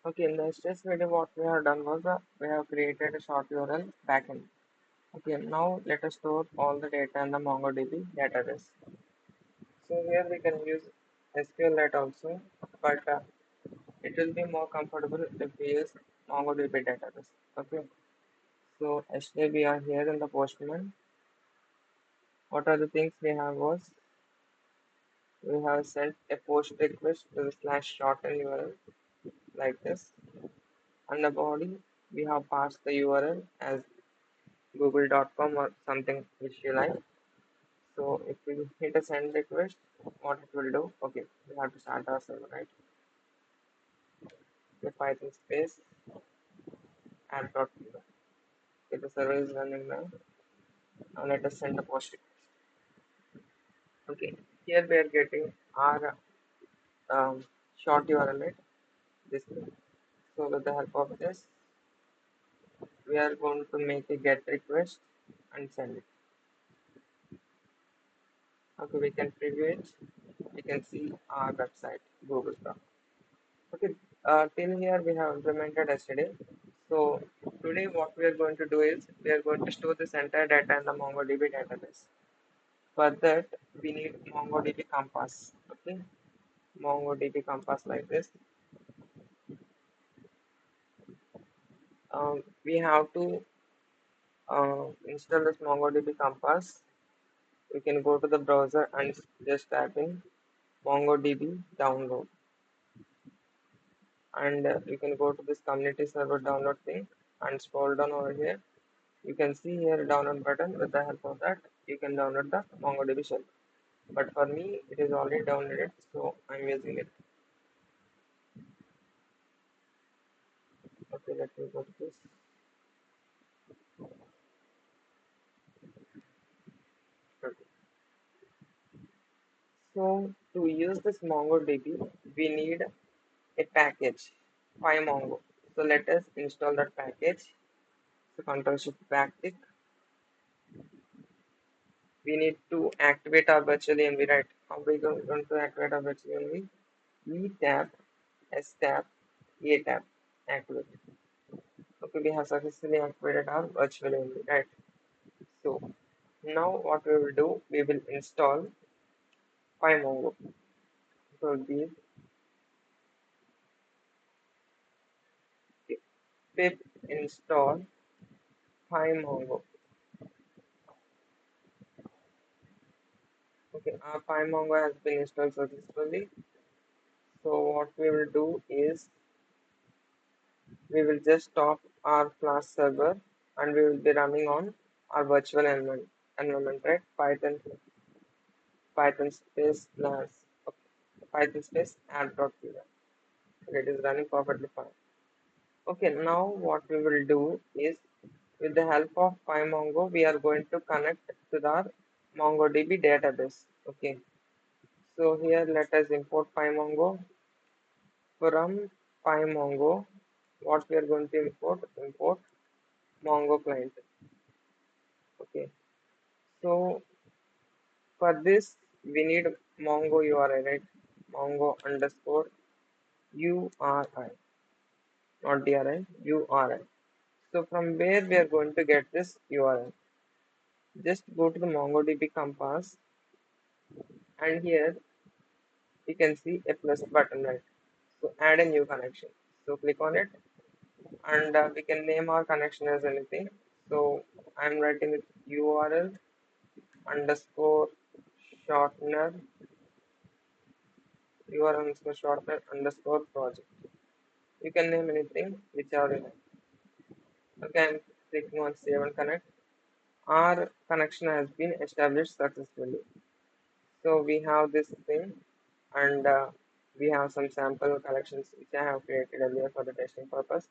Okay, in the stress video, what we have done was we have created a short URL backend. Okay, now let us store all the data in the MongoDB database. So here we can use SQLite also, but it will be more comfortable if we use MongoDB database. Okay, so yesterday we are here in the Postman. What are the things we have was we have sent a post request to the slash shorten URL like this. On the body, we have passed the URL as google.com or something which you like. So if we hit a send request, what it will do? Okay, we have to start our server, right? The Python space app.py. Okay, the server is running now. Now let us send the post request. Okay, here we are getting our short URL, right? This thing. So with the help of this, we are going to make a get request and send it. Okay, we can preview it. We can see our website, Google.com. Okay, till here we have implemented yesterday. So today what we are going to do is we are going to store this entire data in the MongoDB database. For that we need MongoDB Compass. Okay, MongoDB Compass like this. We have to install this MongoDB Compass. We can go to the browser and just type in MongoDB download, and you can go to this community server download thing and scroll down over here. You can see here download button. With the help of that, you can download the MongoDB shell. But for me, it is already downloaded, so I'm using it. Okay, let me go to this. Okay. So to use this MongoDB, we need a package, PyMongo. So let us install that package. So Control Shift backtick. We need to activate our virtual env, right? How we going to activate our virtual env? E tab, S tab, A tab, activate. Okay, we have successfully activated our virtual env, right? So now what we will do, we will install PyMongo. So the pip install PyMongo. Okay, our PyMongo has been installed successfully. So what we will do is we will just stop our Flask server and we will be running on our virtual environment, right? Python space Flask, okay. Python space add.py. It is running perfectly fine. Okay, now what we will do is with the help of PyMongo, we are going to connect to the MongoDB database. Okay, so here let us import PyMongo. From PyMongo, what we are going to import Mongo client. Okay, so for this we need Mongo URI, right? Mongo underscore URI, not DRI, URI. So from where we are going to get this URL? Just go to the MongoDB Compass, and here you can see a plus button, right? So add a new connection. So click on it, and we can name our connection as anything. So I'm writing it URL underscore shortner URL underscore shortner underscore project. You can name anything whichever you like. Okay, I'm clicking on save and connect. Our connection has been established successfully. So we have this thing, and we have some sample collections which I have created earlier for the testing purpose.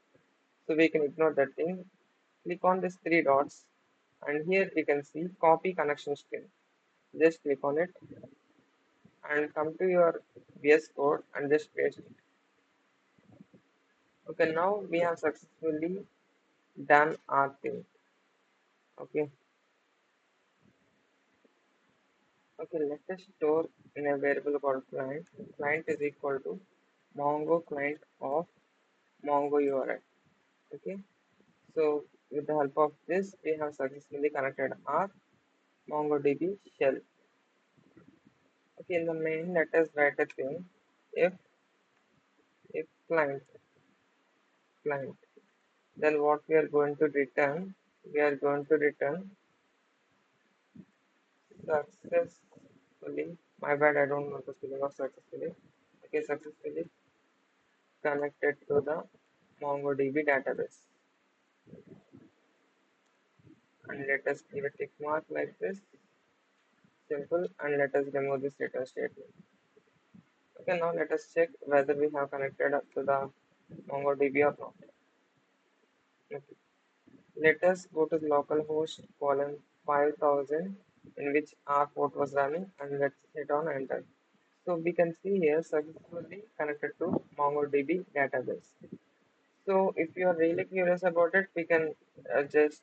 So we can ignore that thing. Click on these three dots, and here you can see copy connection string. Just click on it and come to your VS Code and just paste it. Okay, now we have successfully done our thing. Okay, okay, let us store in a variable called client. Client is equal to Mongo client of Mongo URL. Okay, so with the help of this, we have successfully connected our MongoDB shell. Okay, in the main, let us write a thing. If if client, then what we are going to return? We are going to return successfully. My bad, I don't know the spelling of successfully. Okay, successfully connected to the MongoDB database. And let us give a tick mark like this, simple, and let us remove this return statement. Okay, now let us check whether we have connected up to the MongoDB or not. Okay. Let us go to the localhost colon 5000 in which our port was running, and let's hit on enter. So we can see here successfully connected to MongoDB database. So if you are really curious about it, we can just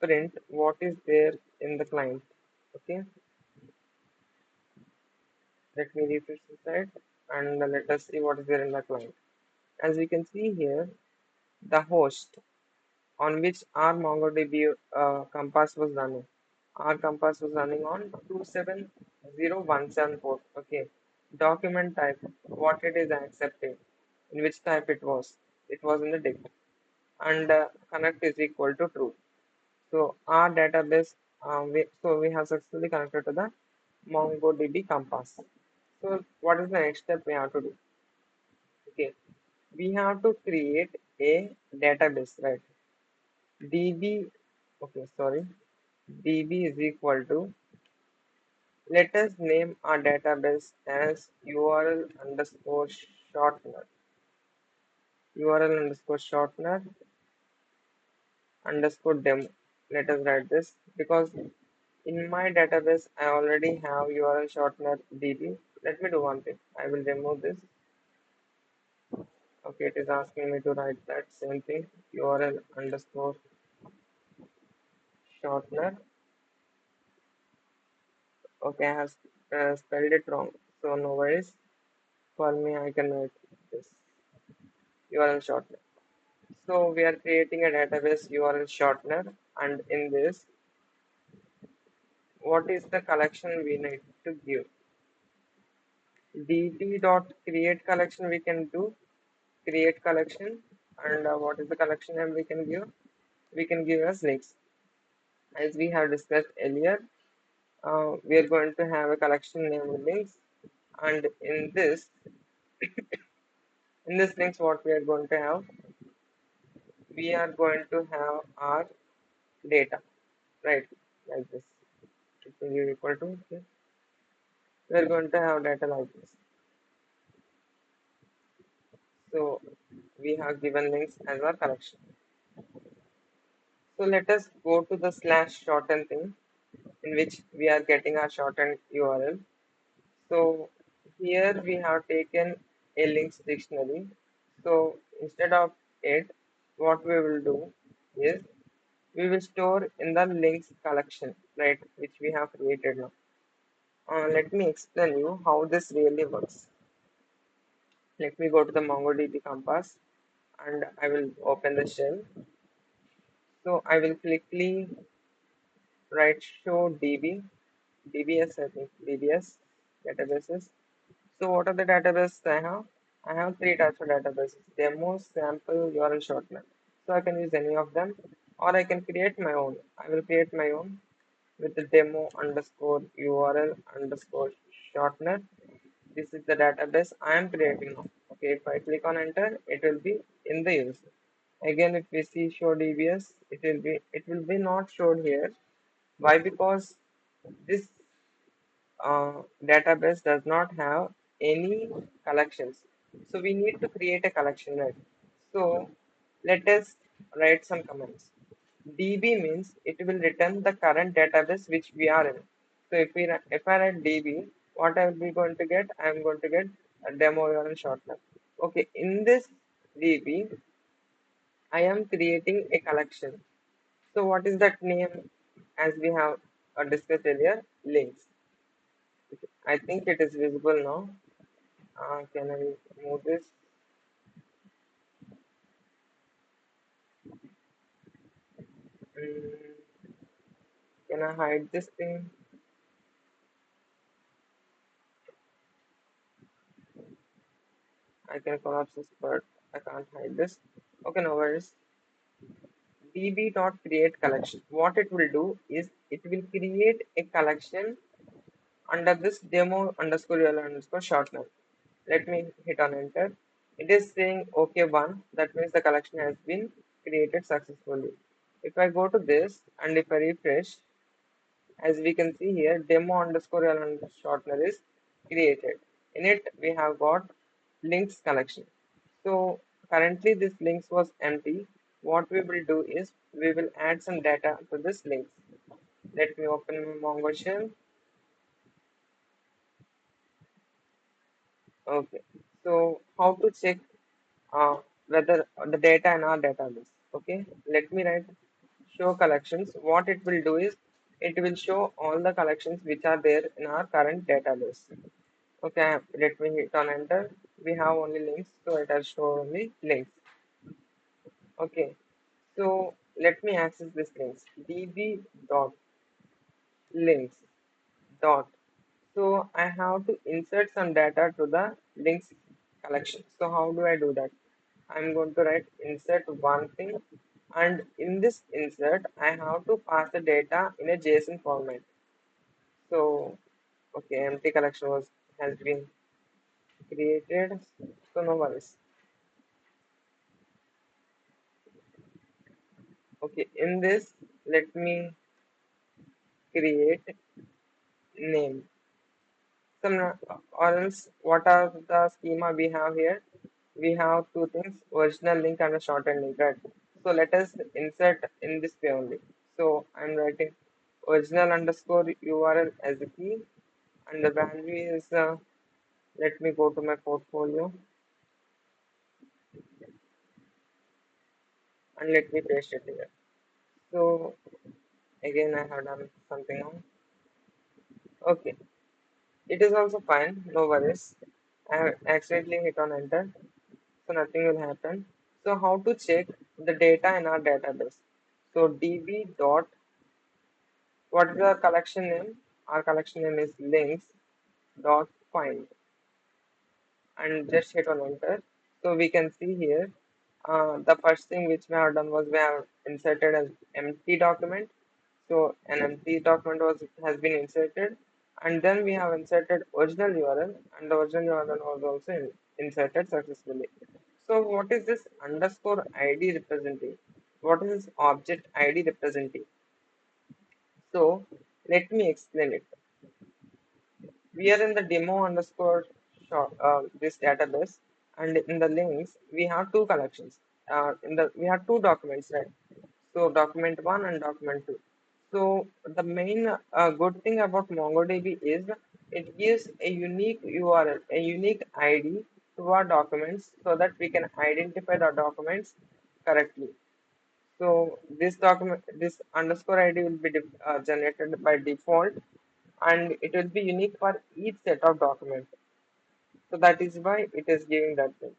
print what is there in the client. Okay, let me refresh the site and let us see what is there in the client. As we can see here, the host on which our MongoDB Compass was running. Our Compass was running on 27017 port. Okay. Document type, what it is accepting, in which type it was. It was in the dict. And connect is equal to true. So our database, so we have successfully connected to the MongoDB Compass. So what is the next step we have to do? Okay, we have to create a database, right? DB, okay, sorry. DB is equal to, let us name our database as URL underscore shortner. URL underscore shortner underscore demo. Let us write this because in my database I already have URL shortener DB. Let me do one thing. I will remove this. Okay, it is asking me to write that same thing. URL underscore shortener. Okay, I have spelled it wrong. So no worries. For me, I can write this URL shortener. So we are creating a database URL shortener, and in this, what is the collection we need to give? dt dot create collection we can do create collection, and what is the collection name we can give? We can give as links. As we have discussed earlier, we are going to have a collection named links, and in this links, what we are going to have? We are going to have our data, right? Like this. It will be equal to, okay. We are going to have data like this. So we have given links as our collection. So let us go to the slash shorten thing in which we are getting our shortened URL. So here we have taken a links dictionary. So instead of it, what we will do is we will store in the links collection, right, which we have created now. Let me explain you how this really works. Let me go to the MongoDB Compass and I will open the shell. So I will quickly write show DBS, I think DBS databases. So what are the databases I have? I have three types of databases: demo, sample, URL shortener. So I can use any of them, or I can create my own. I will create my own with the demo underscore URL underscore shortener. This is the database I am creating now. Okay, if I click on enter, it will be in the user. Again, if we see show DBS, it will be not showed here. Why? Because this database does not have any collections. So we need to create a collection, right? So let us write some comments. DB means it will return the current database which we are in. So if I write DB, what I will be going to get? I am going to get a demo URL shortcut. Okay, in this DB, I am creating a collection. So what is that name? As we have discussed earlier, links. I think it is visible now. Can I move this? Mm, can I hide this thing? I can collapse this, but I can't hide this. Okay, no worries. db.create collection. What it will do is it will create a collection under this demo underscore URL underscore shortner. Let me hit on enter. It is saying OK one. That means the collection has been created successfully. If I go to this and if I refresh, as we can see here, demo underscore URL shortener is created. In it, we have got links collection. So currently this links was empty. What we will do is we will add some data to this links. Let me open my Mongo shell. Okay. So how to check uh, whether the data in our database? Okay. Let me write show collections. What it will do is it will show all the collections which are there in our current database. Okay. Let me hit on enter. We have only links, so it has shown only links. Okay. So let me access this links. db dot links dot. So I have to insert some data to the links collection. So how do I do that? I'm going to write insert one thing, and in this insert I have to pass the data in a JSON format. So okay, empty collection was has been created. So no worries. Okay, in this let me create name. Some or else what are the schema we have here? We have two things, original link and a shortened link, right? So let us insert in this way only. So I'm writing original underscore URL as a key, and the value is let me go to my portfolio and let me paste it here. So again I have done something wrong. Okay, it is also fine, no worries. I have accidentally hit on enter, so nothing will happen. So how to check the data in our database? So db dot, what is our collection name? Our collection name is links dot find, and just hit on enter. So we can see here the first thing which we have done was we have inserted an empty document. So an empty document was has been inserted, and then we have inserted original URL, and the original URL was also inserted successfully. So what is this underscore ID representing? What is this object ID representing? So let me explain it. We are in the demo underscore this database, and in the links we have two collections. In the we have two documents, right? So document one and document two. So the main good thing about MongoDB is it gives a unique URL, a unique ID to our documents so that we can identify the documents correctly. So this document, this underscore ID will be generated by default, and it will be unique for each set of documents. So that is why it is giving that thing.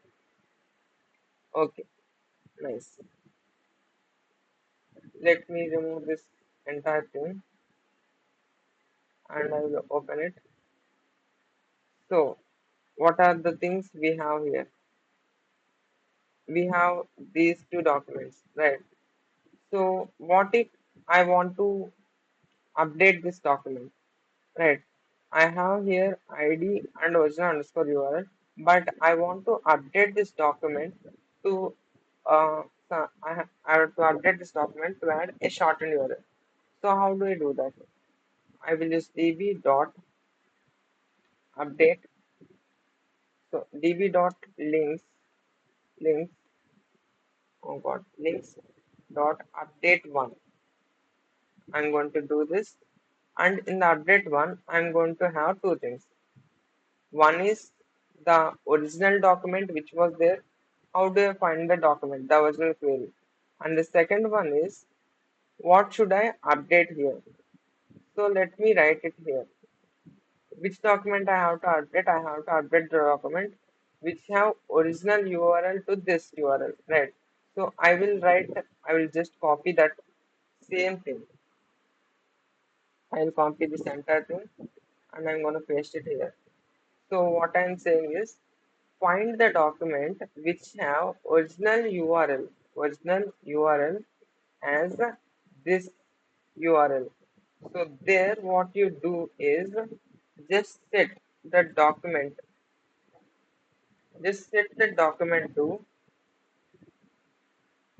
Okay, nice. Let me remove this entire thing and I will open it. So what are the things we have here? We have these two documents, right? So what if I want to update this document? Right. I have here ID and original underscore URL, but I want to update this document to I have to update this document to add a shortened URL. So how do I do that? I will use db dot update. So db dot links, oh god, links dot update one. I'm going to do this, and in the update one, I'm going to have two things. One is the original document which was there. How do I find the document, the original query? And the second one is what should I update here? So let me write it here. Which document I have to update? I have to update the document which have original URL to this URL, right? So I will just copy that Same thing. I'll copy this entire thing and I'm going to paste it here. So what I'm saying is find the document which have original URL as this URL. So there what you do is just set the document, just set the document to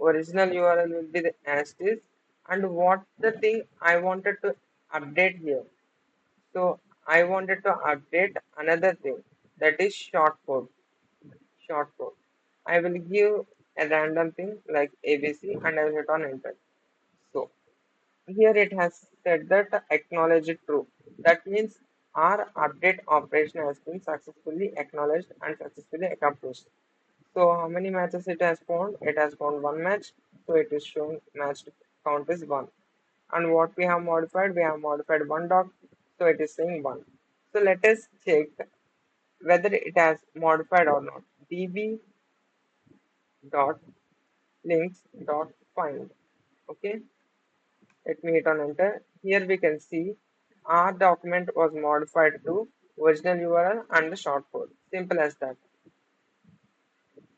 original URL will be the as is and what the thing I wanted to update here. So I wanted to update another thing that is short code. I will give a random thing like ABC and I will hit on enter. So here it has said that acknowledge true. That means our update operation has been successfully acknowledged and successfully accomplished. So how many matches it has found? It has found one match. So it is showing matched count is one. And what we have modified? We have modified one doc. So it is saying one. So let us check whether it has modified or not. db dot links dot find. Okay, let me hit on enter. Here we can see our document was modified to original URL and the short code. Simple as that.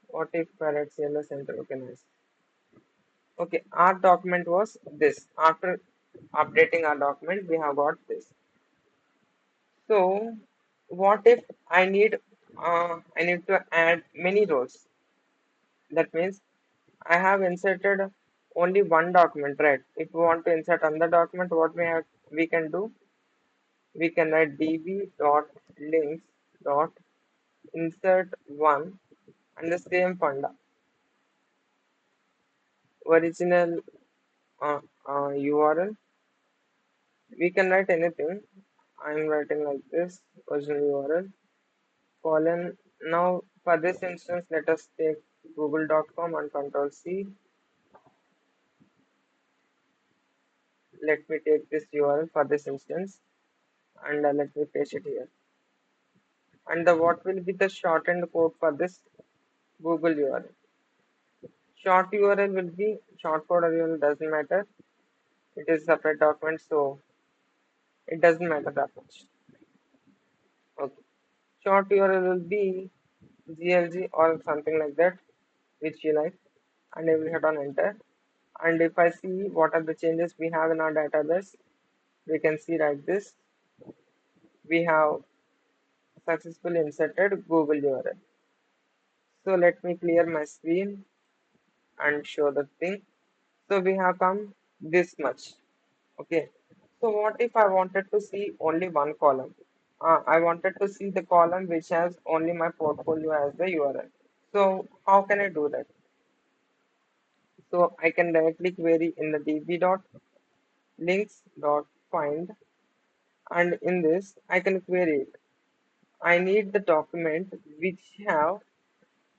What if parrot CLS enter? Okay, nice. Okay, our document was this. After updating our document, we have got this. So, what if I need to add many rows? That means I have inserted only one document, right? If we want to insert another document, what we can do? We can write db dot links dot insert one and the same funda original URL. We can write anything. I'm writing like this original URL colon. Now for this instance, let us take google.com and control C. Let me take this URL for this instance and let me paste it here. And what will be the shortened code for this Google URL? Short URL will be short code URL doesn't matter. It is separate document, so it doesn't matter that much. Okay. Short URL will be GLG or something like that, which you like, and I will hit on enter. And if I see what are the changes we have in our database, we can see like this. We have successfully inserted Google URL. So let me clear my screen and show the thing. So we have come this much. Okay. So what if I wanted to see only one column? I wanted to see the column which has only my portfolio as the URL. So how can I do that? So I can directly query in the db.links.find and in this I can query it. I need the document which have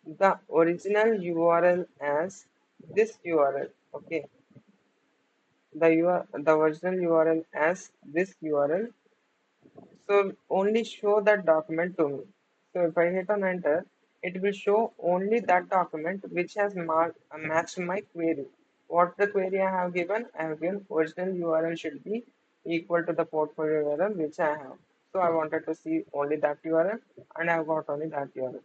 the original URL as this URL. Okay, the original URL as this URL. So only show that document to me. So if I hit on enter, it will show only that document which has matched my query. What the query I have given? I have given original URL should be equal to the portfolio URL which I have. So I wanted to see only that URL and I have got only that URL.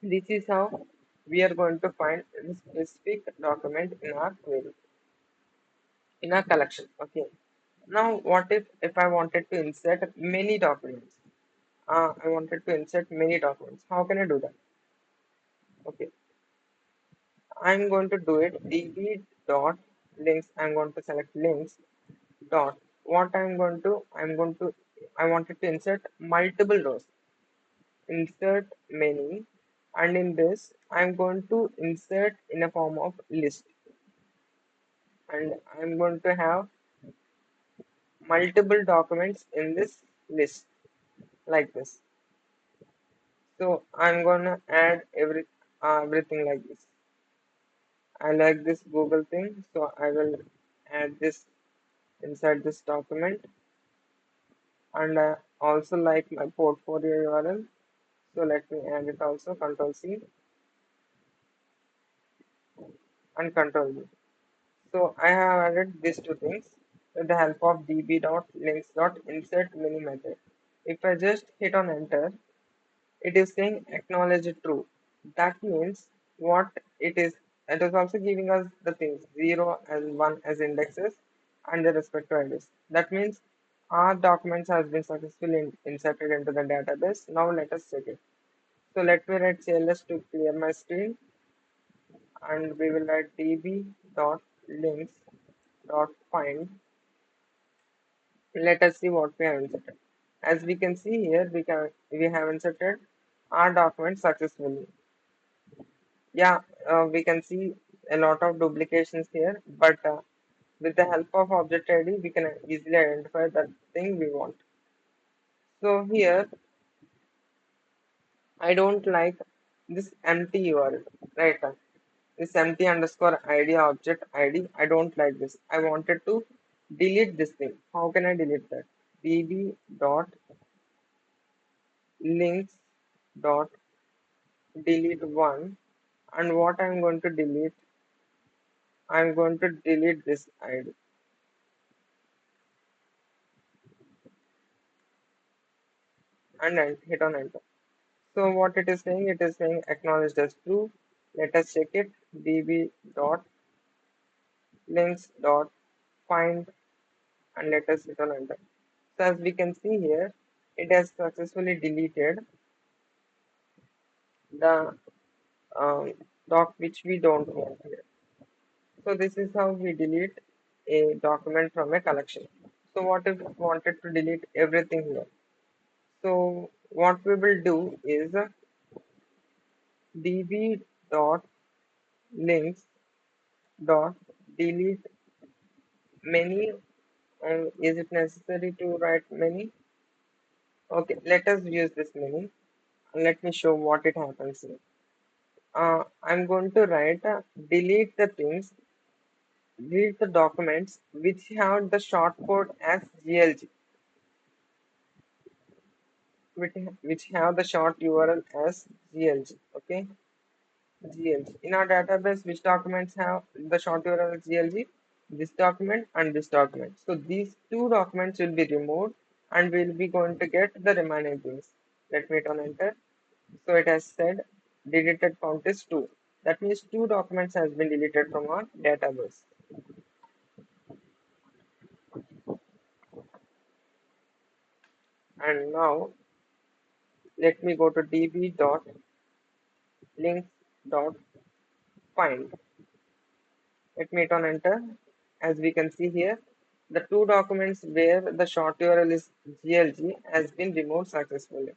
This is how we are going to find a specific document in our query, in our collection. Okay. Now, what if I wanted to insert many documents? I wanted to insert many documents. How can I do that? Okay, I'm going to do it. db dot links. I'm going to select links dot. What I wanted to insert multiple rows. Insert many, and in this, I'm going to insert in a form of list, and I'm going to have multiple documents in this list like this. So I'm gonna add everything like this. I like this Google thing, so I will add this inside this document, and I also like my portfolio URL. So let me add it also. Control C and Control V. So I have added these two things with the help of db.links.insert mini method. If I just hit on enter, it is saying acknowledge true. That means what it is also giving us the things 0 and 1 as indexes and the respective IDs. That means our documents has been successfully inserted into the database. Now let us check it. So let me write CLS to clear my screen, and we will write db.links.find. Let us see what we have inserted. As we can see here, we have inserted our document successfully. Yeah, we can see a lot of duplications here, but with the help of object ID, we can easily identify the thing we want. So here, I don't like this empty URL, right? This empty underscore ID object ID. I don't like this. I wanted to delete this thing. How can I delete that? db dot links dot delete one, and what I'm going to delete, I'm going to delete this ID and then hit on enter. So what it is saying acknowledged as true. Let us check it. db dot links dot find, and let us hit on enter. So as we can see here, it has successfully deleted the doc which we don't want here. So this is how we delete a document from a collection. So what if we wanted to delete everything here? So what we will do is db dot links dot delete many. Is it necessary to write many? Okay, let us use this many. Let me show what it happens here. I'm going to write delete the things, delete the documents which have the shortcode as GLG, which have the short URL as GLG. Okay, GLG. In our database, which documents have the short URL as GLG? This document and this document. So these two documents will be removed, and we'll be going to get the remaining things. Let me hit on enter. So it has said deleted count is 2. That means two documents has been deleted from our database. And now let me go to db.links.find. Let me hit on enter. As we can see here, the two documents where the short URL is GLG has been removed successfully.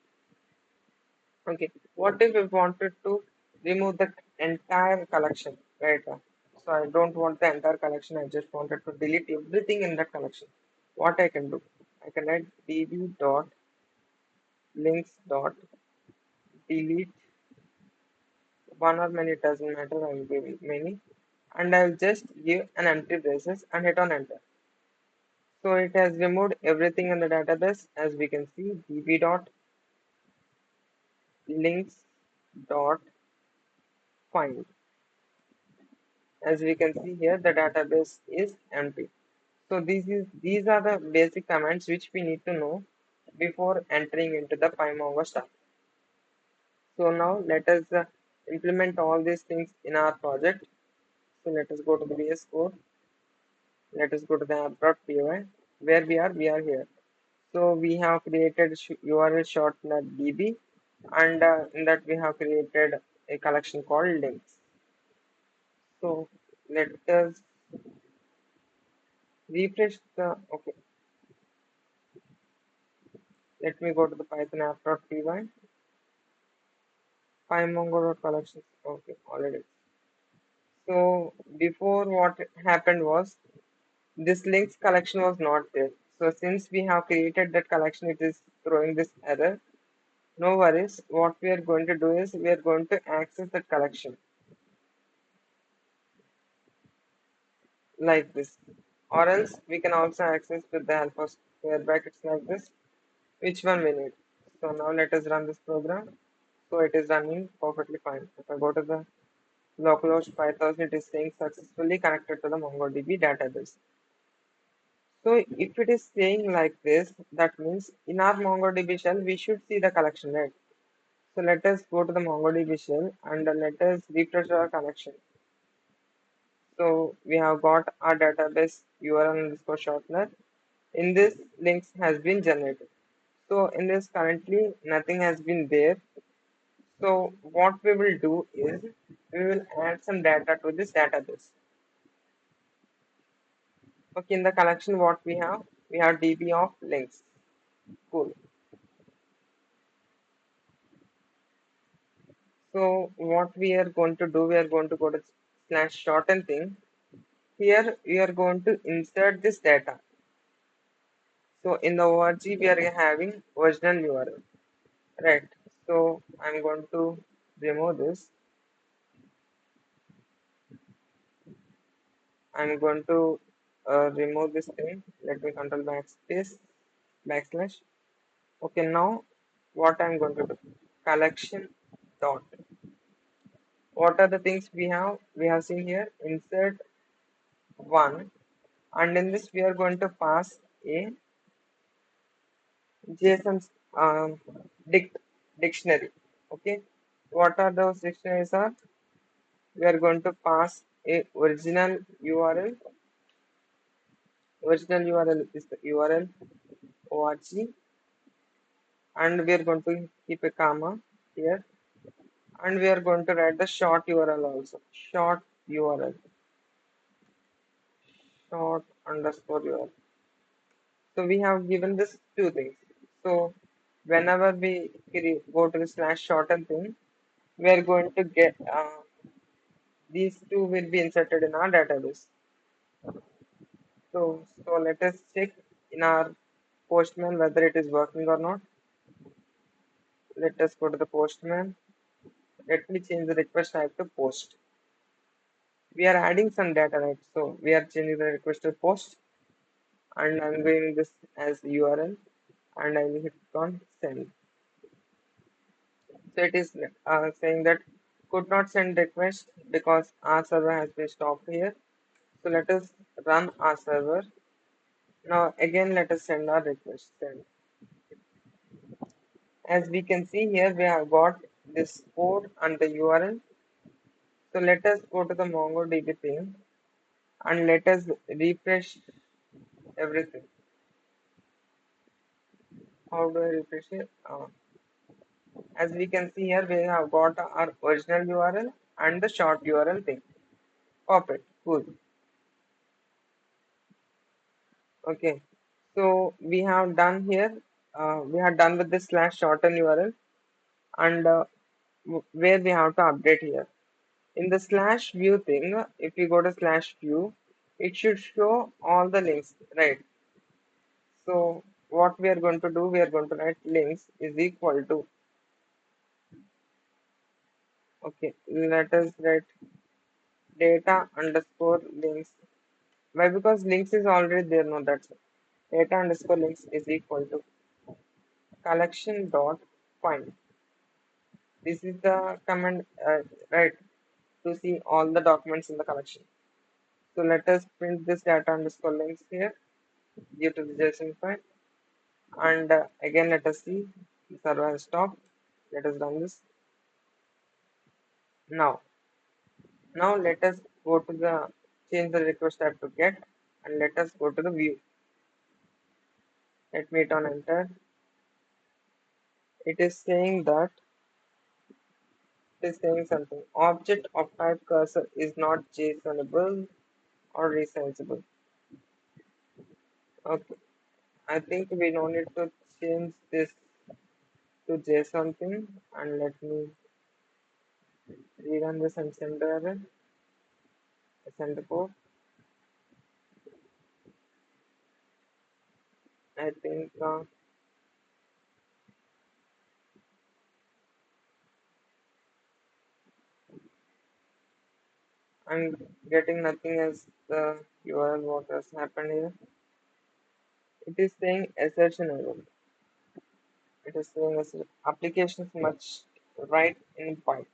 Okay, what if we wanted to remove the entire collection, right? So I don't want the entire collection, I just wanted to delete everything in that collection. What I can do? I can write db dot links dot delete one or many, it doesn't matter, I'll give many, and I'll just give an empty braces and hit on enter. So it has removed everything in the database. As we can see, db dot links dot find. As we can see here, the database is empty. So these are the basic commands which we need to know before entering into the PyMongo stuff. So now let us implement all these things in our project. So let us go to the VS Code. Let us go to the app.py. Where we are here. So we have created URL shortner DB, and in that we have created a collection called links. So let us refresh the, okay, let me go to the Python app.py. PyMongo.collections. Okay, already. So before what happened was this links collection was not there. So since we have created that collection, it is throwing this error. No worries. What we are going to do is we are going to access that collection like this. Or else we can also access with the help of square brackets like this. Which one we need? So now let us run this program. So it is running perfectly fine. If I go to the localhost 5000, it is saying successfully connected to the MongoDB database. So if it is saying like this, that means in our MongoDB shell, we should see the collection, right? So let us go to the MongoDB shell and let us refresh our connection. So we have got our database URL underscore shortner. In this, links has been generated. So in this currently nothing has been there. So what we will do is we will add some data to this database. Okay, in the collection what we have DB of links. Cool. So what we are going to do, we are going to go to slash shorten thing. Here we are going to insert this data. So in the org we are having original URL, right? So I'm going to remove this. I'm going to remove this thing. Let me control backspace, backslash. Okay, now what I'm going to do? Collection dot. What are the things we have? We have seen here insert one, and in this we are going to pass a JSON um, dictionary. Okay, what are those dictionaries? Are we are going to pass a original URL. Original URL is the URL org, and we are going to keep a comma here, and we are going to write the short URL also. Short URL, short underscore URL. So we have given this two things. So whenever we go to the slash shorten thing, we are going to get these two will be inserted in our database. So let us check in our Postman whether it is working or not. Let us go to the Postman. Let me change the request type to post. We are adding some data, right? So we are changing the request to post, and I'm giving this as URL, and I will hit on send. So it is saying that could not send request because our server has been stopped here. So let us run our server. Now again let us send our request. Send. As we can see here, we have got this code and the URL. So let us go to the MongoDB thing and let us refresh everything. How do I refresh it? As we can see here, we have got our original URL and the short URL thing. Perfect. Cool. Okay. So we have done here. We have done with this slash shorten URL, and where we have to update here. In the slash view thing, if you go to slash view, it should show all the links, right? So what we are going to do, we are going to write links is equal to, okay, let us write data underscore links. Why? Because links is already there, no, that's it. Data underscore links is equal to collection dot find. This is the command, right, to see all the documents in the collection. So let us print this data underscore links here due to the JSON file. And again, let us see the server has stopped. Let us run this. Now let us go to the change the request type to get, and let us go to the view. Let me hit on enter. It is saying that it is saying something. Object of type cursor is not JSONable or resizable. Okay, I think we don't need to change this to JSON thing, and let me rerun this and send the code. I think I'm getting nothing as the URL what has happened here. It is saying assertion error. It is saying applications must write in bytes.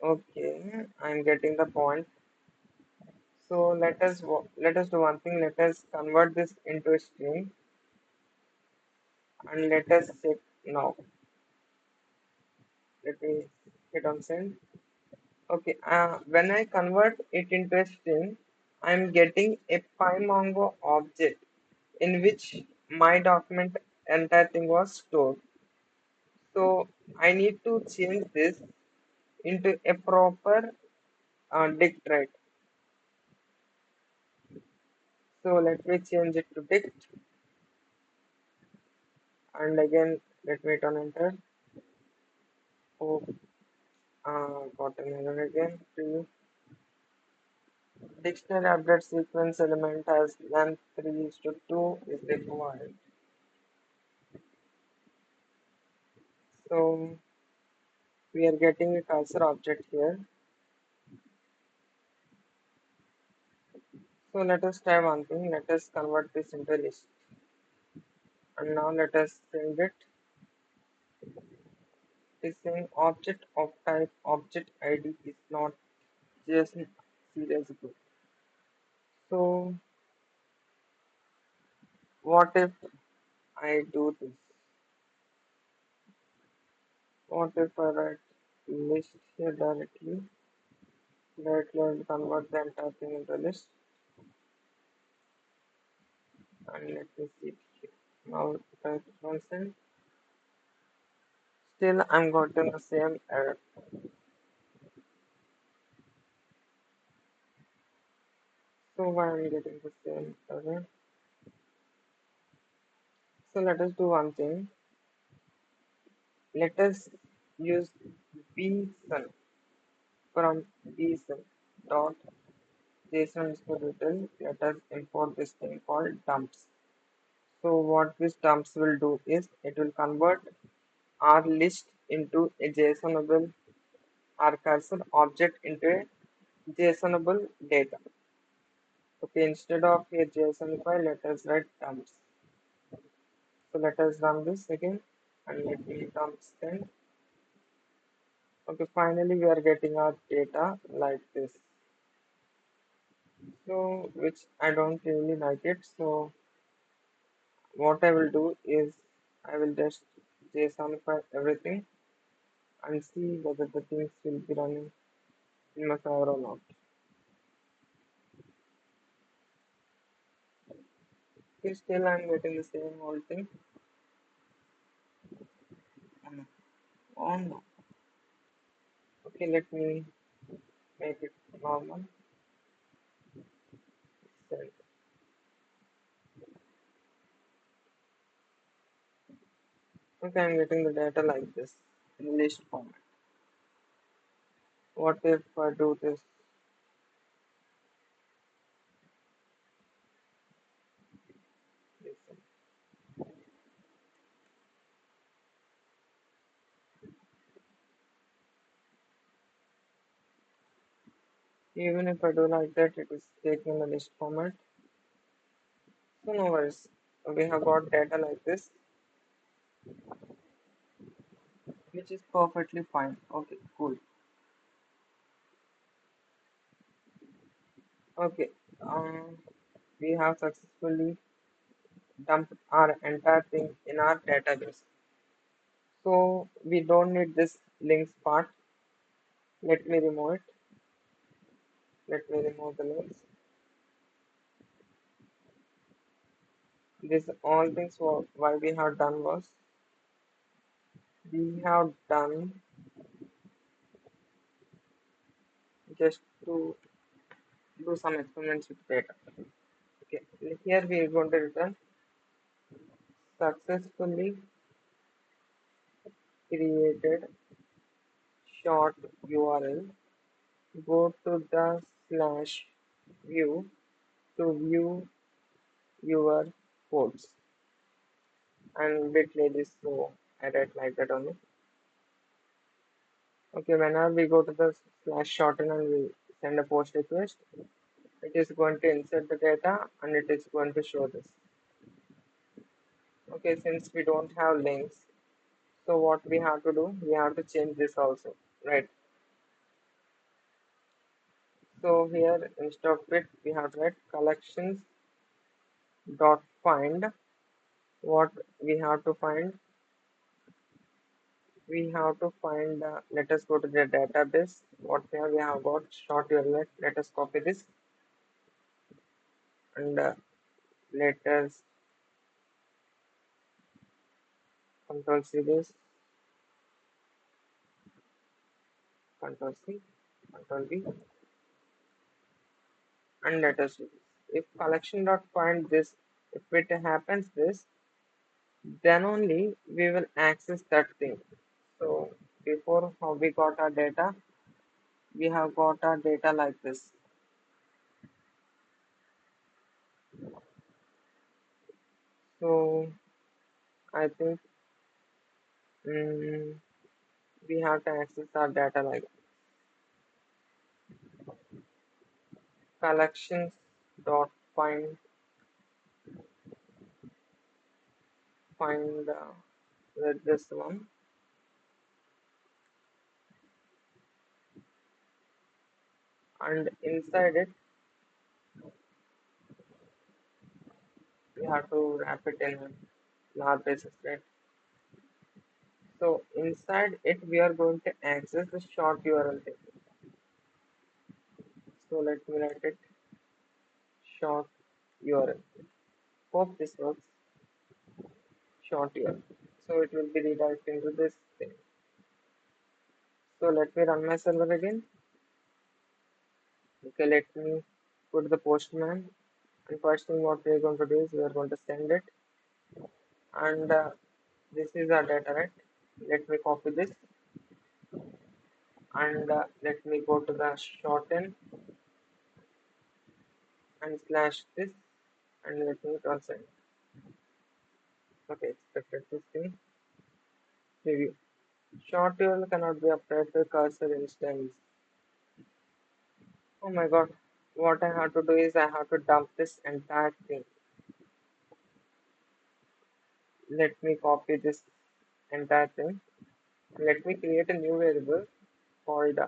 Okay, I'm getting the point. So let us do one thing. Let us convert this into a string and let us check now. Let me hit on send. Okay, when I convert it into a string, I'm getting a PyMongo object in which my document entire thing was stored. So I need to change this into a proper dict, right? So let me change it to dict, and again let me hit on enter. Oh, got an error again. Preview. Dictionary update sequence element has length 3:2 is required. So we are getting a cursor object here. So let us try one thing. Let us convert this into a list. And now let us change it. It is saying object of type object ID is not JSON serializable. So what if I do this? What if I write list here directly? Directly I will convert the entire thing into a list. And let me see it here. Now type constant. Still I'm getting the same error. So why am I getting the same error? So let us do one thing. Let us use bson from bson dot json underscore return. Let us import this thing called dumps. So what this dumps will do is it will convert our list into a JSONable our cursor object into a JSONable data. Okay, instead of a JSON file, let us write dumps. So let us run this again and let me dumps then. Okay, finally we are getting our data like this. So which I don't really like it. So what I will do is I will just JSONify everything and see whether the things will be running in my favor or not. Okay, still I'm getting the same old thing. Oh no. Okay, let me make it normal. Send. Okay, I'm getting the data like this in list format. What if I do this? Listen. Even if I do like that, it is taking the list format. So no worries. We have got data like this, which is perfectly fine. Okay, cool. Okay, um, we have successfully dumped our entire thing in our database. So we don't need this links part. Let me remove it. Let me remove the links. This all things why we have done was we have done just to do some experiments with data. Okay, here we are going to return successfully created short URL. Go to the slash view to view your codes and betray this. So I write like that only. Okay, whenever we go to the slash shorten and we send a post request, it is going to insert the data and it is going to show this. Okay, since we don't have links, so what we have to do, we have to change this also, right? So here instead of it we have to write collections dot find. What we have to find? We have to find. Let us go to the database. What we have got short URL. Let us copy this and let us control C this, control C, control V, and let us do this. If collection dot find this, if it happens this, then only we will access that thing. So before how we got our data, we have got our data like this. So I think mm, we have to access our data like collections dot find with this one, and inside it we have to wrap it in large basis, right? So inside it we are going to access the short URL thing. So let me write it short URL. Hope this works. Short URL. So it will be redirected into this thing. So let me run my server again. Okay, let me put the postman. And first thing what we are going to do is we are going to send it. And this is our data, right? Let me copy this and let me go to the shorten and slash this and let me send. Okay, expected this thing. Preview. Short URL cannot be applied to cursor instance. Oh my god. What I have to do is I have to dump this entire thing. Let me copy this entire thing. Let me create a new variable called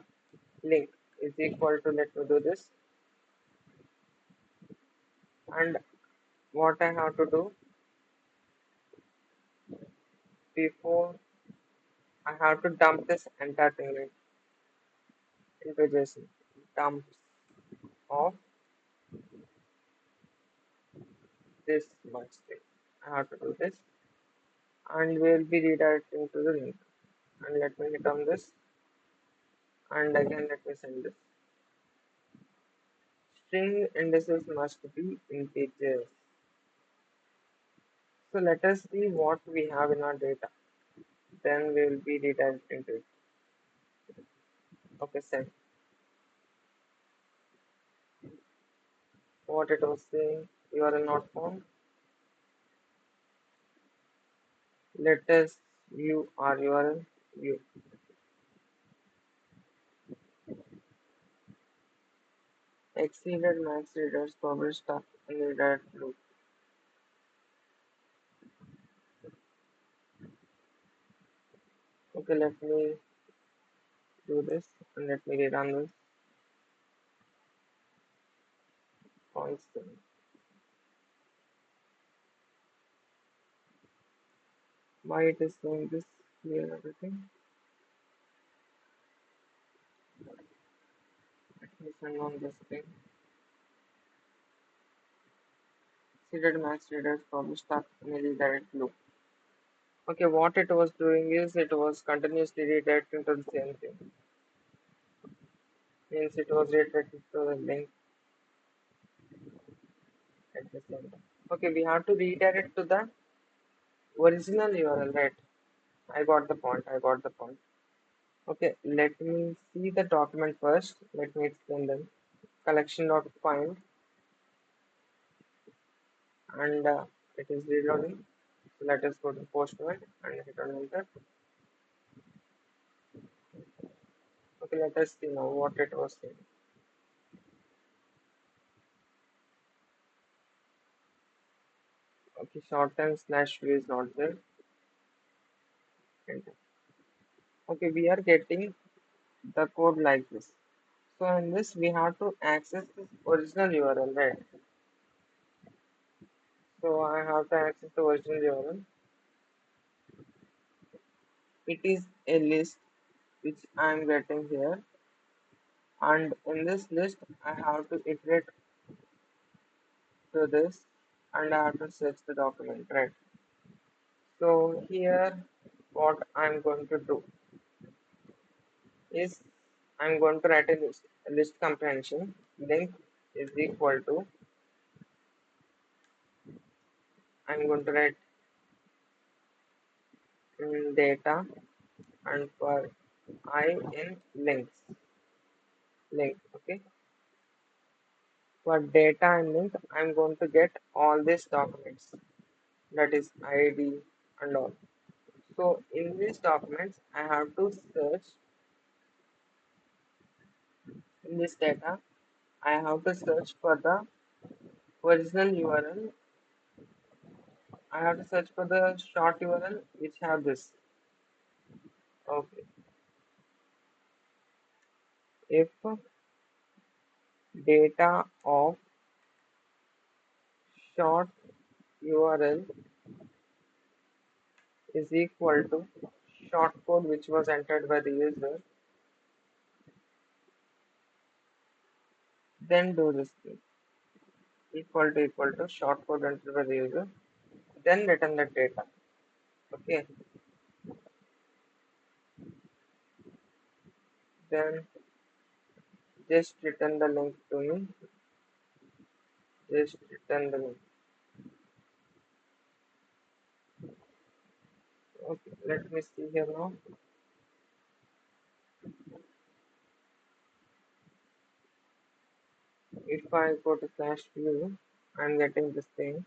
link is equal to, let me do this, and what I have to do before I have to dump this entire thing into JSON. Dump of this much thing. I have to do this and we'll be redirecting to the link. And let me hit on this and again let me send this. String indices must be integers. So let us see what we have in our data. Then we will be redirecting to it. Okay, send. What it was saying, URL not found. Let us view our URL. View. Exceeded max readers probably stuck in the redirect loop. Okay, let me do this and let me rerun this constant. Why it is doing this? Clear everything. Let me send on this thing. Exceeded max readers probably stuck in a redirect loop. Okay, what it was doing is it was continuously redirecting to the same thing. Means it was redirected to the link at the same time. Okay, we have to redirect to the original URL, right? I got the point. I got the point. Okay, let me see the document first. Let me explain them. Collection dot find and it is reloading. So let us go to postman and hit on enter. Okay, let us see now what it was saying. Okay, shorten slash view is not there. Enter. Okay, we are getting the code like this. So in this we have to access this original URL, right? So I have to access the original URL. It is a list which I am getting here, and in this list I have to iterate to this, and I have to search the document, right? So here what I'm going to do is I'm going to write a list comprehension link is equal to, I'm going to write data, and for I in link, okay. For data and link I'm going to get all these documents, that is ID and all. So in these documents I have to search, in this data I have to search for the original URL. I have to search for the short URL which have this. Okay. If data of short URL is equal to short code which was entered by the user, then do this thing. Equal to short code entered by the user, then return the data. Okay. Then just return the link to me. Just return the link. Okay. Let me see here now. If I go to slash view, I'm getting this thing.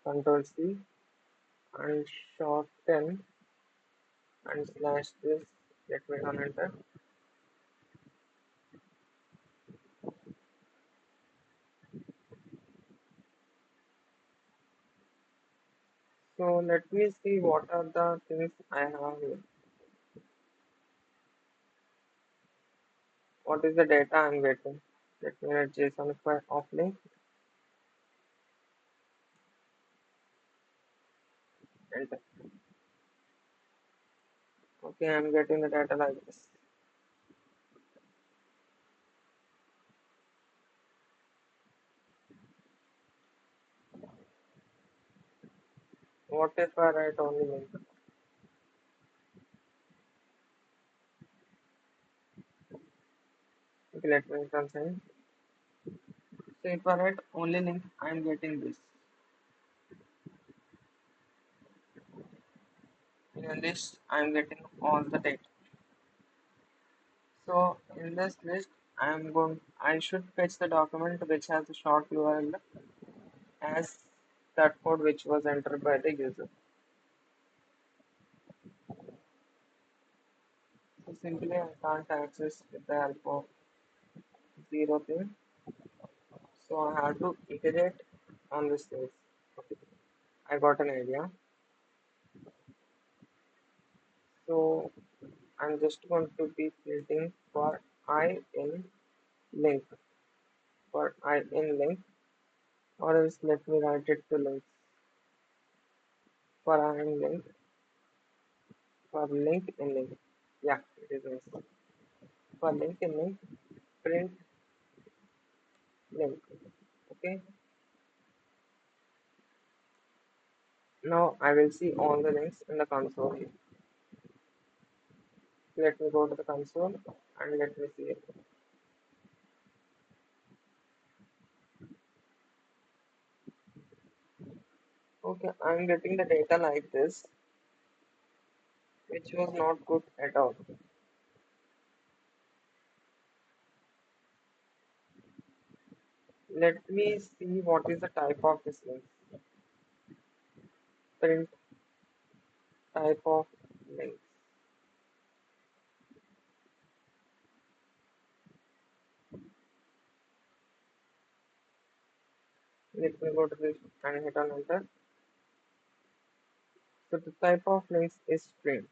Control C and shorten and slash this. Let me run enter. So let me see what are the things I have here. What is the data I'm getting? Let me write JSON file of link. Enter. Okay, I'm getting the data like this. What if I write only link? Okay, let me consent. So if I write only link, I'm getting this. In this, I'm getting all the data. So in this list, I should fetch the document which has the short URL as that code which was entered by the user. So simply I can't access with the help of zero thing. So I have to iterate on this thing. Okay, I got an idea. So I'm just going to be filtering for I in link, for I in link, or else let me write it to links. For I in link, for link in link. Yeah, it is nice. For link in link, print link. Okay. Now I will see all the links in the console. Let me go to the console and let me see it. Okay, I'm getting the data like this, which was not good at all. Let me see what is the type of this link. Print type of links. Let me go to this and hit on enter. So the type of links is string.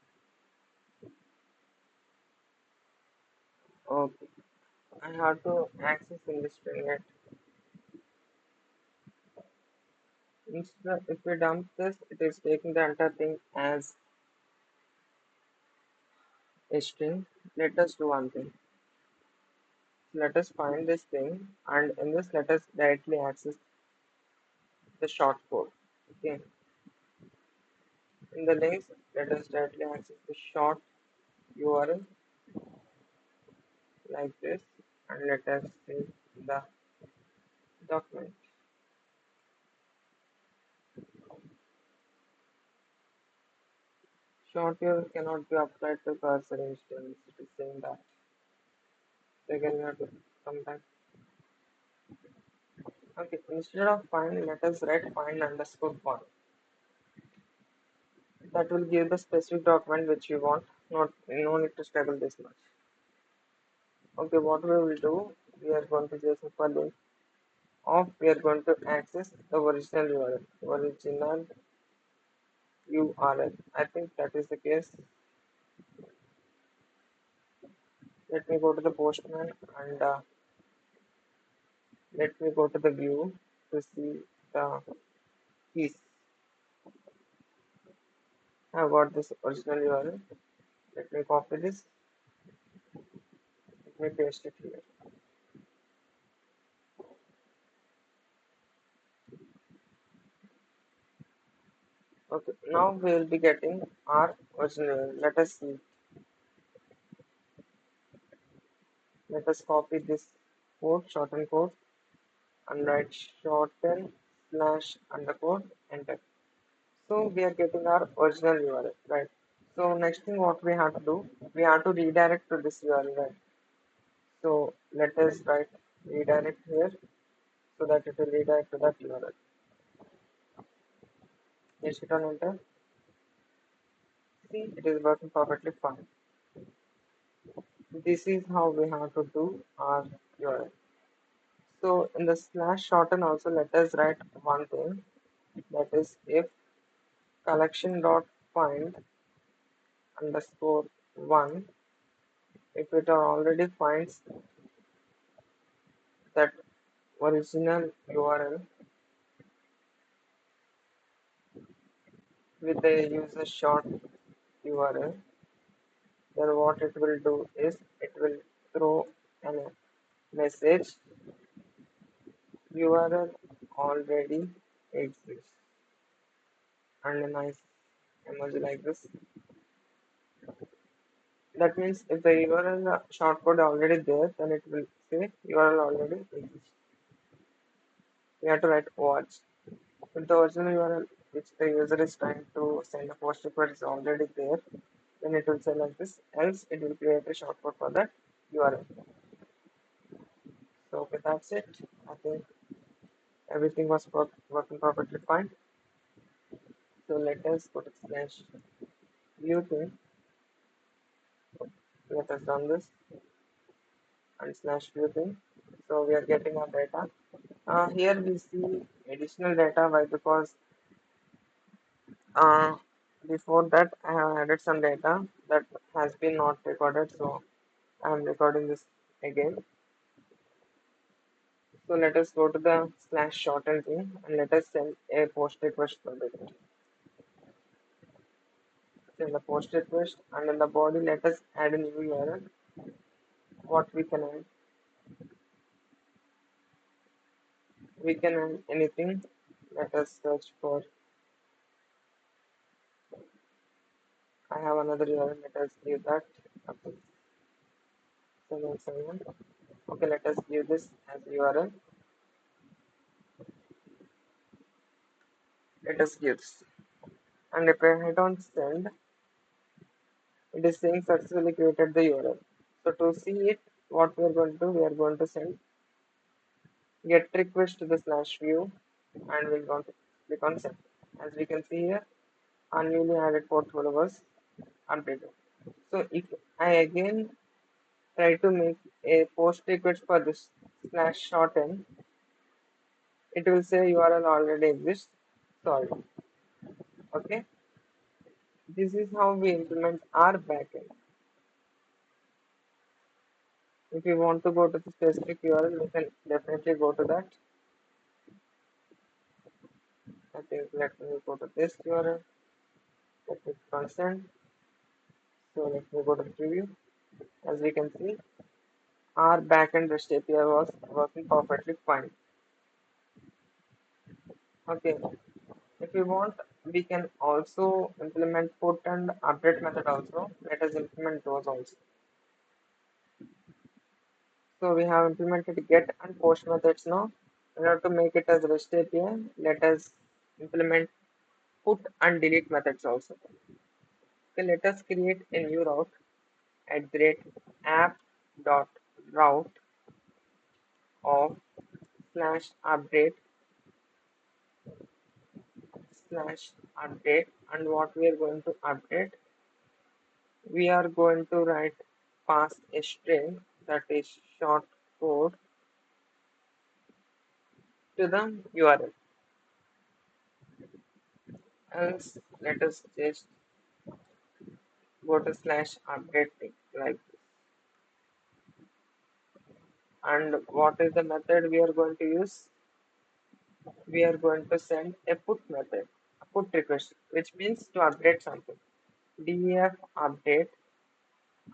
Okay. I have to access in the string it. Instead, if we dump this, it is taking the entire thing as a string. Let us do one thing. Let us find this thing, and in this, let us directly access the short code. Okay. In the links, let us directly access the short URL like this, and let us save the document. Short URL cannot be applied to cursor instance. It is saying that. So again, we have to come back. Okay, instead of find, let us write find underscore one. That will give the specific document which you want. Not no need to struggle this much. Okay, what we will do, we are going to just for link of we are going to access the original URL. Original URL. I think that is the case. Let me go to the postman and let me go to the view to see the keys. I have got this original URL. Let me copy this. Let me paste it here. Okay, now we will be getting our original URL. Let us see. Let us copy this code, shorten code, and write shorten slash underscore enter. So we are getting our original URL, right? So next thing what we have to do, we have to redirect to this URL, right? So let us write redirect here so that it will redirect to that URL. Just hit on enter. See, it is working perfectly fine. This is how we have to do our URL. So in the slash shorten also let us write one thing, that is if collection dot find underscore one, if it already finds that original URL with the user short URL, then what it will do is it will throw a message URL already exists and a nice emoji like this. That means if the URL shortcode already there, then it will say URL already exists. We have to write watch. If the original URL which the user is trying to send a post request is already there, then it will say like this, else it will create a shortcode for that URL. So okay, that's it. I think everything was working perfectly fine. So let us go to slash view thing. Let us run this and slash view thing. So we are getting our data. Here we see additional data. Why? Because uh, before that I have added some data that has been not recorded. So I am recording this again. So let us go to the slash shorten thing and let us send a post request for it. Send the post request and in the body let us add a new URL. What we can add? We can add anything. Let us search for. I have another URL. Let us give that. Okay. 771. Okay, let us give this as URL. Let us give this. And if I hit on send, it is saying successfully created the URL. So to see it, what we are going to do, we are going to send get request to the slash view and we're going to click on send. As we can see here, our newly added portfolio was updated. So if I again try to make a post request for this slash shorten, it will say URL already exists. Sorry. Okay. This is how we implement our backend. If you want to go to the specific URL, you can definitely go to that. I think let me go to this URL. Let me consent. So let me go to the preview. As we can see, our backend REST API was working perfectly fine. Okay, if you want, we can also implement put and update method also. Let us implement those also. So we have implemented get and post methods now. In order to make it as REST API, let us implement put and delete methods also. Okay, let us create a new route at the rate app dot route of slash update slash update, and what we are going to update, we are going to write pass a string, that is short code, to the URL. Else let us just go to slash update thing like this. And what is the method we are going to use? We are going to send a put method, a put request, which means to update something. Def update,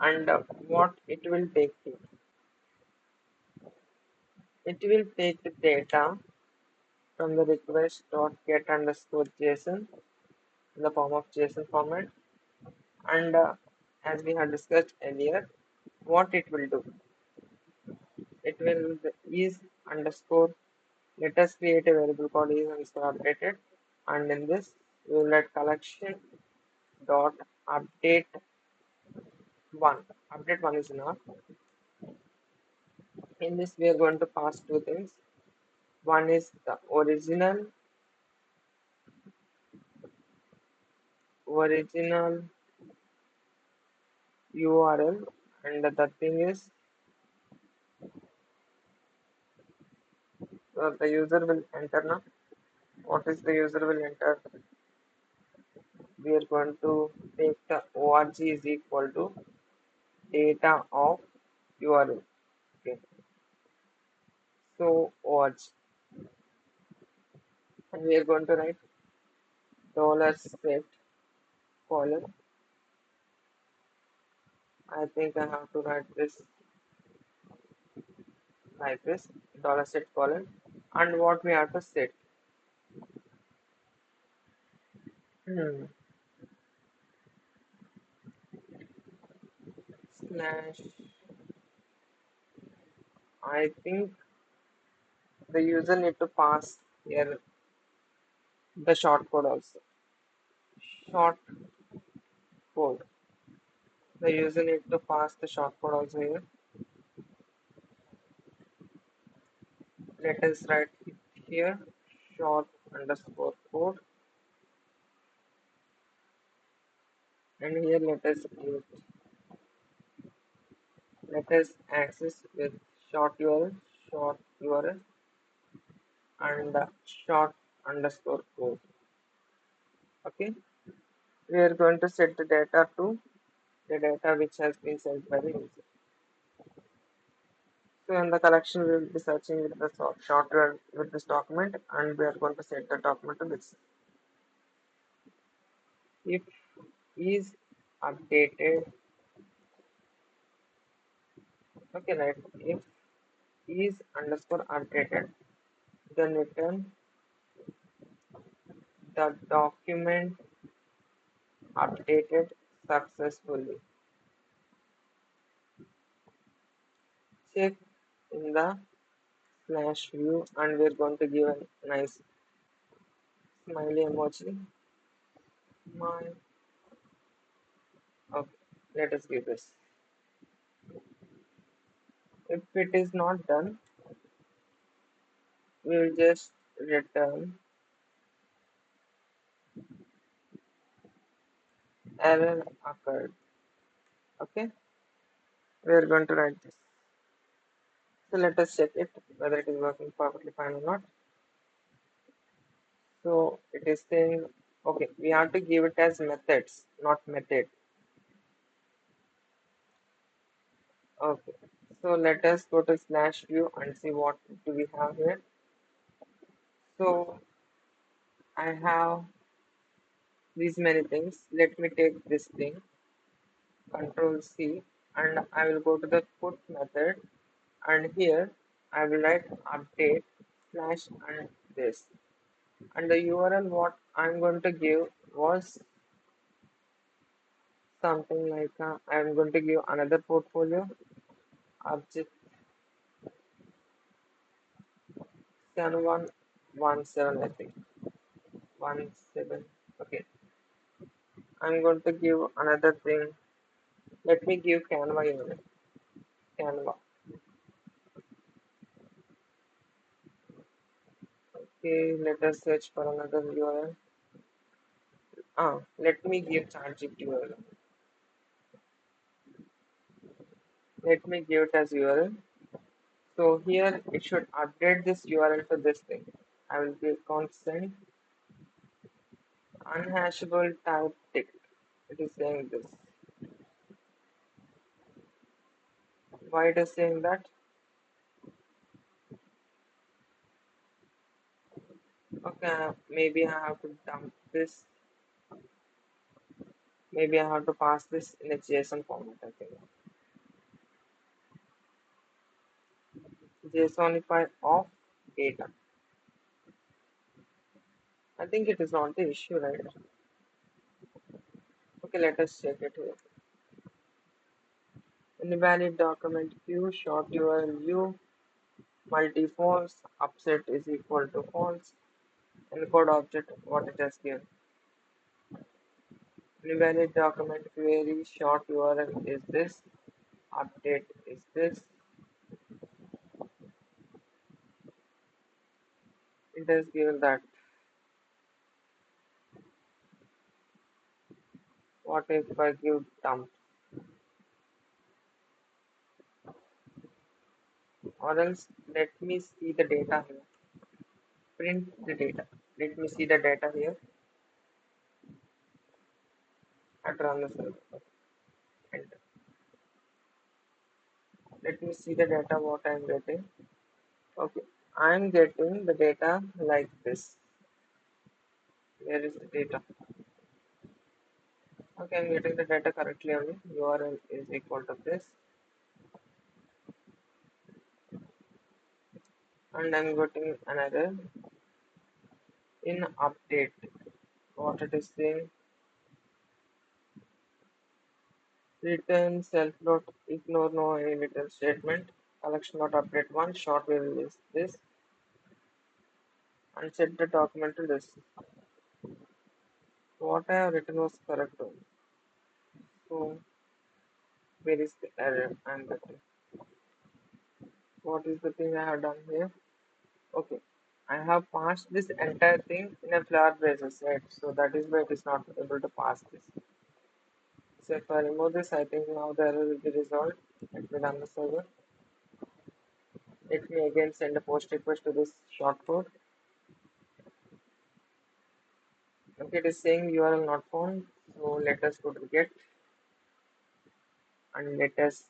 and what it will take here. It will take the data from the request dot get underscore JSON in the form of JSON format, and as we had discussed earlier, what it will do, it will is underscore, let us create a variable called is underscore updated, and in this we will let collection dot update one. Update one is enough. In this we are going to pass two things. One is the original URL, and the thing is the user will enter now. What is the user will enter? We are going to take the org is equal to data of URL. Okay, so org, and we are going to write $set colon. I think I have to write this like this, $set colon, and what we have to set, hmm, slash, I think the user need to pass here the short code also. Short code. The user need to pass the short code also here. Let us write here short underscore code, and here let us access with short URL, and short underscore code. Okay, we are going to set the data to the data which has been sent by the user. So in the collection, we will be searching with the shortware with this document, and we are going to set the document to this. If is updated, okay, right? If is underscore updated, then return the document updated successfully. Check in the slash view, and we're going to give a nice smiley emoji. My Okay, let us give this. If it is not done, we will just return error occurred. Okay, we are going to write this. So let us check it whether it is working perfectly fine or not. So it is saying, okay, we have to give it as methods, not method. Okay, so let us go to slash view and see what do we have here. So I have these many things. Let me take this thing, Control C, and I will go to the put method, and here I will write update slash and this. And the URL what I'm going to give was something like I'm going to give another portfolio object 7117, I think 17. Okay, I'm going to give another thing. Let me give Canva unit. Canva. Okay, let us search for another URL. Let me give ChatGPT URL. Let me give it as URL. So here it should update this URL to this thing. I will give constant unhashable type tick. It is saying this. Why it is saying that? Okay, maybe I have to dump this. Maybe I have to pass this in a JSON format, I think. JSONify of data. I think it is not the issue, right? Okay, let us check it here. Invalid document queue, short URL view, multi-false, upset is equal to false, encode object, what it has given. Invalid document query, short URL is this, update is this. It has given that. What if I give dump? Or else let me see the data here. Print the data. Let me see the data here and run the server. Enter. Let me see the data what I am getting. Okay, I am getting the data like this. Where is the data? Okay, I'm getting the data correctly only. URL is equal to this, and I'm getting an error in update. What it is saying? Return self dot ignore no any return statement. Collection dot update one short will is this, and set the document to this. What I have written was correct only. So where is the error I'm getting? What is the thing I have done here? Okay, I have passed this entire thing in a flower basis, right? So that is why it is not able to pass this. So if I remove this, I think now the error will be resolved. Let me run the server. Let me again send a post request to this short code. Okay, it is saying URL not found. So let us go to get and let us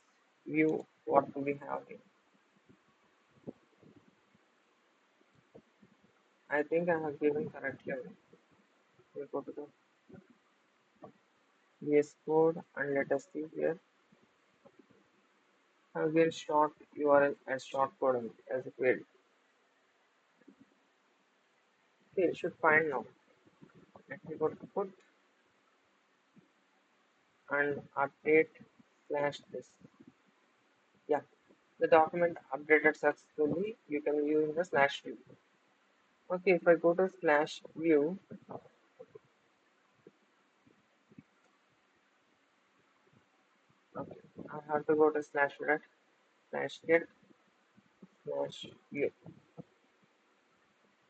view what do we have here. I think I have given correctly. We go to the VS code and let us see here. I have given short URL as short code only, as a query. Okay, it should find now. Let me go to put and update slash this. Yeah, the document updated successfully. You can view in the slash view. Okay, if I go to slash view, okay, I have to go to slash red, slash get, slash view.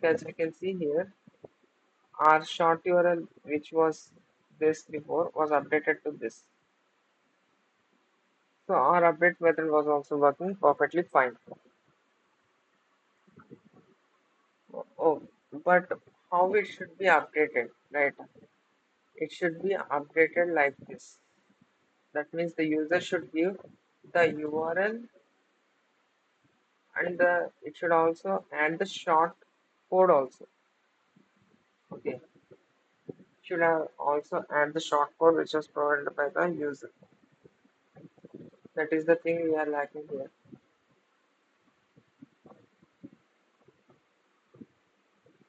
As we can see here, our short URL, which was this before, was updated to this. So our update method was also working perfectly fine. Oh, but how it should be updated, right? It should be updated like this. That means the user should give the URL, and it should also add the short code also. Okay, should have also add the short code which was provided by the user. That is the thing we are lacking here.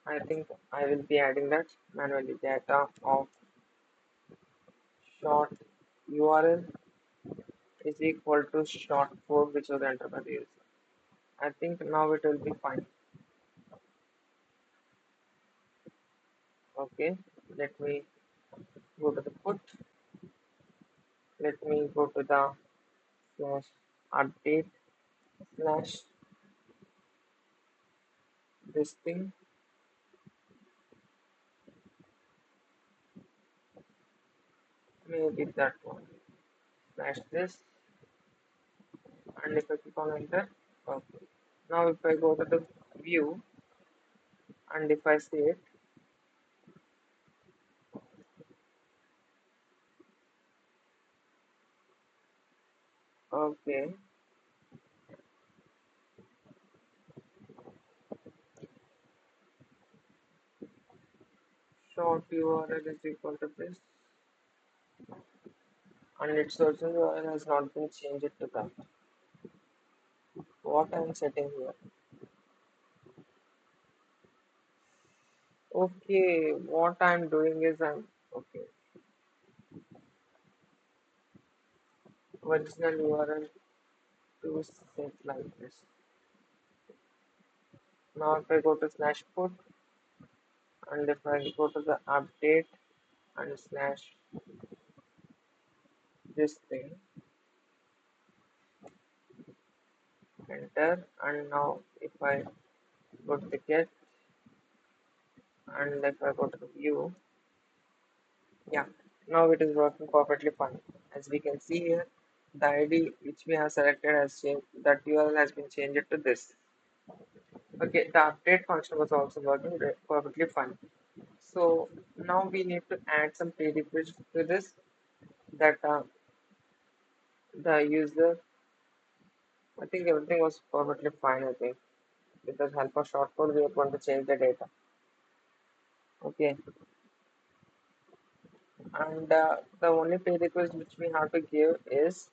I think I will be adding that manually. Data of short URL is equal to short code which was entered by the user. I think now it will be fine. Okay, let me go to the put. Let me go to the slash update slash this thing, maybe that one, slash this, and if I click on enter, okay. Now if I go to the view and if I say it, okay, short URL is equal to this, and its original URL has not been changed to that. What I'm setting here. Okay, what I'm doing is okay, original URL to set like this. Now if I go to slash put and if I go to the update and slash this thing, enter, and now if I go to the get and if I go to the view, yeah, now it is working perfectly fine. As we can see here, the ID which we have selected has changed, that URL has been changed to this. Okay, the update function was also working perfectly fine. So now we need to add some prerequisites to this, that the user, I think everything was perfectly fine. I think with the help of shortcode we are going to change the data. Okay, and the only prerequisite which we have to give is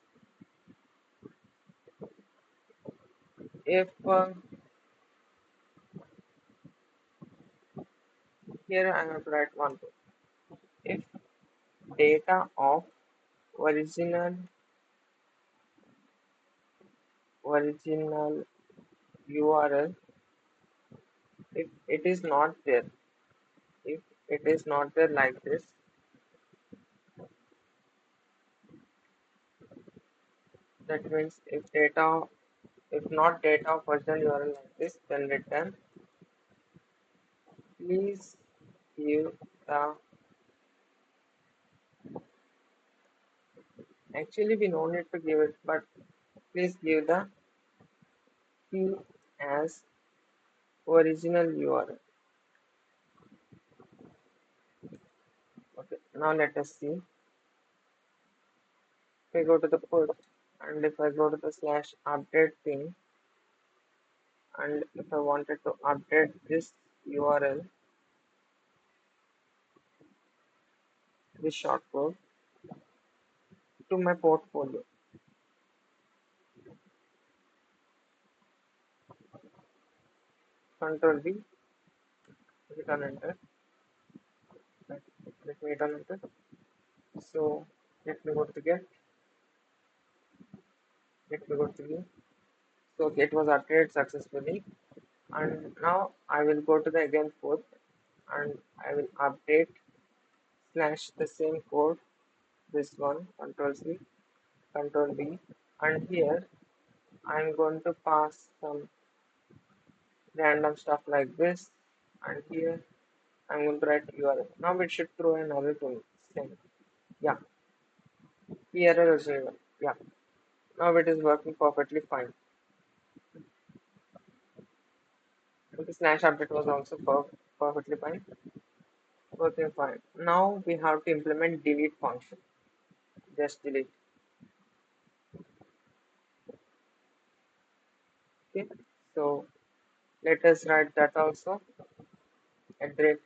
if here I have to write one thing. If data of original original URL, if it is not there, if it is not there like this, that means if not data of original URL like this, then return please give the, actually we no need to give it, but please give the key as original URL. Okay, now let us see. If I go to the put and if I go to the slash update thing, and if I wanted to update this URL, this shortcode to my portfolio, Control V, hit on enter. Let me hit on enter. So let me go to the get. Let me go to the, so it was updated successfully, and now I will go to the again put and I will update slash the same code, this one, Control C, Control V, and here I'm going to pass some random stuff like this, and here I'm going to write URL. Now it should throw another to me. Same. Yeah, error is zero. Yeah, now it is working perfectly fine. The slash update was also perfectly fine. Working fine. Now we have to implement delete function. Just delete. Okay, so let us write that also. Address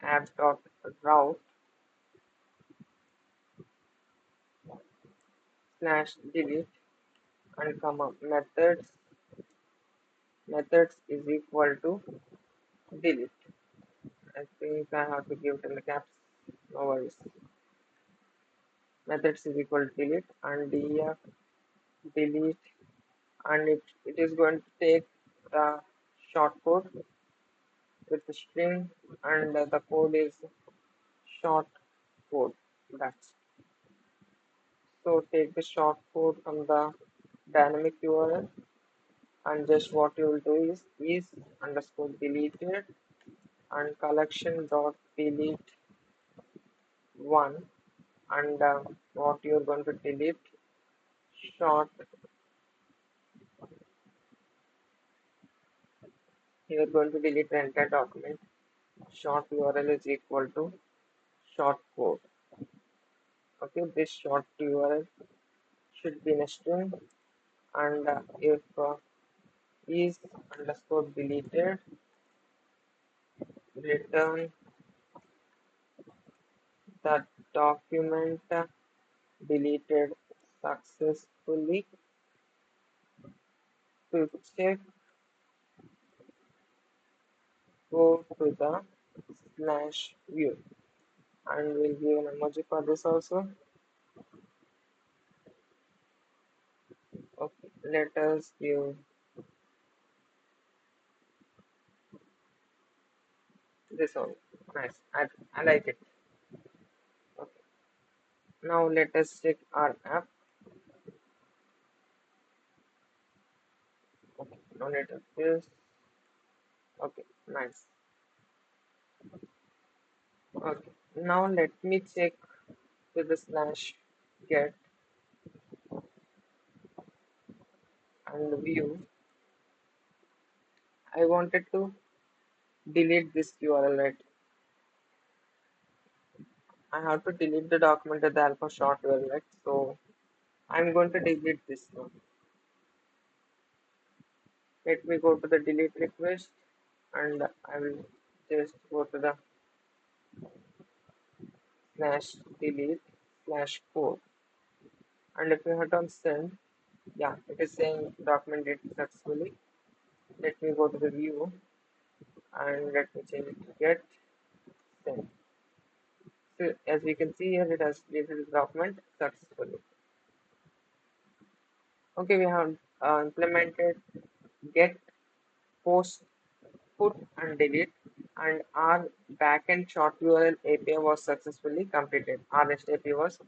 app dot route slash delete and comma methods is equal to delete. I think I have to give it in the caps. No worries. Methods is equal to delete and def delete, and it is going to take the short code with the string, and the code is short code. That's so take the short code from the dynamic URL, and just what you will do is underscore deleted and collection dot delete one, and what you're going to delete short. You're going to delete the entire document. Short URL is equal to short code. Okay, this short URL should be in a string, and if is underscore deleted, return the document deleted successfully. To check, go to the slash view, and we'll give an emoji for this also. Okay, let us give this one. Nice, I like it. Okay, now let us check our app. Okay, now let us this. Okay, nice. Okay, now let me check with the slash get and view. I wanted to delete this URL, right? I have to delete the document at the alpha short URL, right? So I'm going to delete this now. Let me go to the delete request, and I will just go to the slash delete slash code, and if you hit on send, yeah, it is saying document deleted successfully. Let me go to the view, and let me change it to get send. So as we can see here, it has deleted the document successfully. Okay, we have implemented get, post, put, and delete, and our backend short URL API was successfully completed. Our REST API was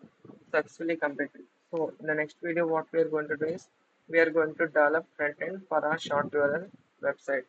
successfully completed. So in the next video, what we are going to do is we are going to develop front end for our short URL website.